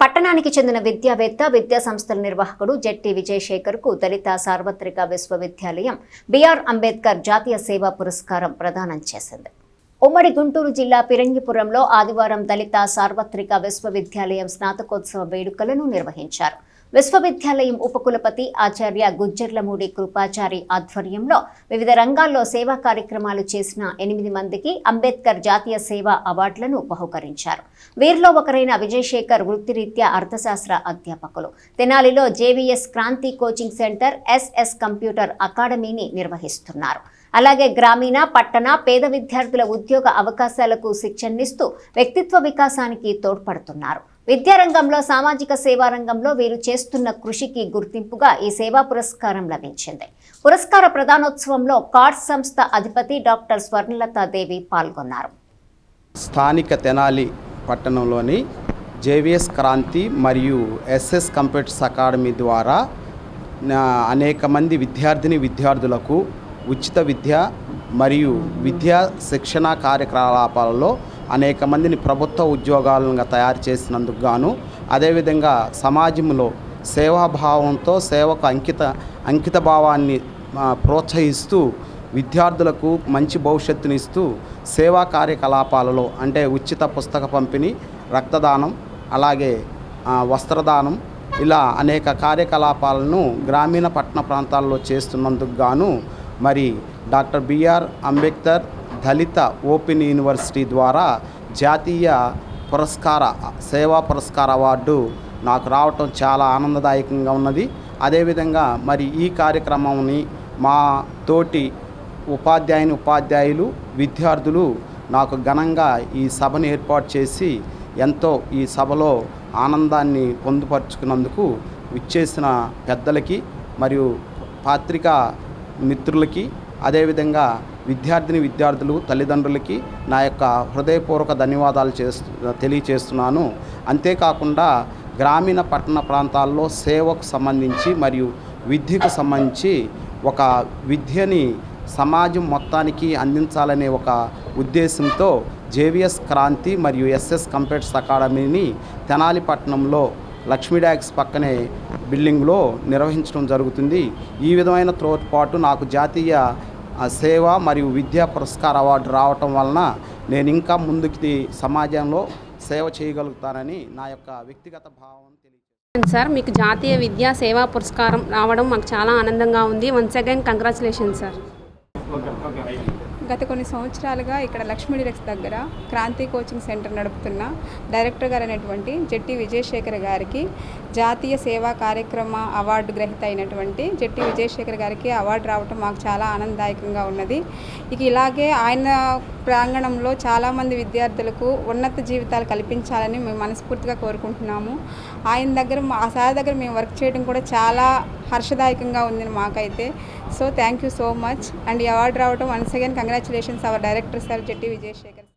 పట్టణానికి చెందిన విద్యావేత్త, విద్యా సంస్థల నిర్వాహకుడు జెట్టి విజయశేఖర్కు దళిత సార్వత్రిక విశ్వవిద్యాలయం బిఆర్ అంబేద్కర్ జాతీయ సేవా పురస్కారం ప్రదానం చేసింది. ఉమ్మడి గుంటూరు జిల్లా పిరంగిపురంలో ఆదివారం దళిత సార్వత్రిక విశ్వవిద్యాలయం స్నాతకోత్సవ వేడుకలను నిర్వహించారు. విశ్వవిద్యాలయం ఉపకులపతి ఆచార్య గుజ్జర్లమూడి కృపాచారి ఆధ్వర్యంలో వివిధ రంగాల్లో సేవా కార్యక్రమాలు చేసిన 8 మందికి అంబేద్కర్ జాతీయ సేవా అవార్డులను బహుకరించారు. వీరిలో ఒకరైన విజయశేఖర్ వృత్తిరీత్యా అర్థశాస్త్ర అధ్యాపకులు. తెనాలిలో JVS Kranthi coaching centre, SS computer అకాడమీని నిర్వహిస్తున్నారు. అలాగే గ్రామీణ, పట్టణ, పేద విద్యార్థుల ఉద్యోగ అవకాశాలకు శిక్షణనిస్తూ వ్యక్తిత్వ వికాసానికి తోడ్పడుతున్నారు. విద్యారంగంలో, సామాజిక సేవా రంగంలో వీరు చేస్తున్న కృషికి గుర్తింపుగా ఈ సేవా పురస్కారం లభించింది. పురస్కార ప్రదానోత్సవంలో కార్డ్స్ సంస్థ అధిపతి డాక్టర్ స్వర్ణలతాదేవి పాల్గొన్నారు. స్థానిక తెనాలి పట్టణంలోని జేవీఎస్ క్రాంతి మరియు ఎస్ఎస్ కంప్యూటర్స్ అకాడమీ ద్వారా అనేక మంది విద్యార్థులకు ఉచిత విద్య మరియు విద్యా శిక్షణ కార్యకలాపాలలో అనేక మందిని ప్రభుత్వ ఉద్యోగాలుగా తయారు చేసినందుకు గాను, అదేవిధంగా సమాజంలో సేవాభావంతో సేవకు అంకిత భావాన్ని ప్రోత్సహిస్తూ విద్యార్థులకు మంచి భవిష్యత్తునిస్తూ సేవా కార్యకలాపాలలో అంటే ఉచిత పుస్తక పంపిణీ, రక్తదానం, అలాగే వస్త్రదానం ఇలా అనేక కార్యకలాపాలను గ్రామీణ పట్టణ ప్రాంతాల్లో చేస్తున్నందుకు గాను మరి డాక్టర్ బిఆర్ అంబేద్కర్ దళిత ఓపెన్ యూనివర్సిటీ ద్వారా జాతీయ సేవా పురస్కార అవార్డు నాకు రావటం చాలా ఆనందదాయకంగా ఉన్నది. అదేవిధంగా మరి ఈ కార్యక్రమాన్ని మా తోటి ఉపాధ్యాయులు, విద్యార్థులు నాకు ఘనంగా ఈ సభను ఏర్పాటు చేసి ఎంతో ఈ సభలో ఆనందాన్ని పొందుపరుచుకున్నందుకు విచ్చేసిన పెద్దలకి మరియు పత్రికా మిత్రులకి, అదేవిధంగా విద్యార్థులు, తల్లిదండ్రులకి నా యొక్క హృదయపూర్వక ధన్యవాదాలు తెలియచేస్తున్నాను. అంతేకాకుండా గ్రామీణ పట్టణ ప్రాంతాల్లో సేవకు సంబంధించి మరియు విద్యకు సంబంధించి ఒక విద్యని సమాజం మొత్తానికి అందించాలనే ఒక ఉద్దేశంతో జేవీఎస్ క్రాంతి మరియు ఎస్ఎస్ కంప్యూటర్స్ అకాడమీని తెనాలి పట్టణంలో లక్ష్మీ డాక్స్ పక్కనే బిల్డింగ్లో నిర్వహించడం జరుగుతుంది. ఈ విధమైన తోడ్పాటు నాకు జాతీయ సేవ మరియు విద్యా పురస్కార అవార్డు రావటం వలన నేను ఇంకా ముందుకి సమాజంలో సేవ చేయగలుగుతానని నా యొక్క వ్యక్తిగత భావం తెలియజేస్తాను. సార్, మీకు జాతీయ విద్యా సేవా పురస్కారం రావడం మాకు చాలా ఆనందంగా ఉంది. Once again congratulations sir. గత కొన్ని సంవత్సరాలుగా ఇక్కడ లక్ష్మీ డైరెక్ట్స్ దగ్గర క్రాంతి కోచింగ్ సెంటర్ నడుపుతున్న డైరెక్టర్ గారు అయినటువంటి జెట్టి విజయశేఖర్ గారికి జాతీయ సేవా కార్యక్రమ అవార్డు గ్రహీత అయినటువంటి జెట్టి విజయశేఖర్ గారికి అవార్డు రావటం మాకు చాలా ఆనందదాయకంగా ఉన్నది. ఇక ఇలాగే ఆయన ప్రాంగణంలో చాలామంది విద్యార్థులకు ఉన్నత జీవితాలు కల్పించాలని మేము మనస్ఫూర్తిగా కోరుకుంటున్నాము. ఆ సార్ దగ్గర మేము వర్క్ చేయడం కూడా చాలా హర్షదాయకంగా ఉంది మాకైతే. So thank you so much. And ఈ అవార్డు రావడం once again congratulations our director sir Jetti Vijayasekhar.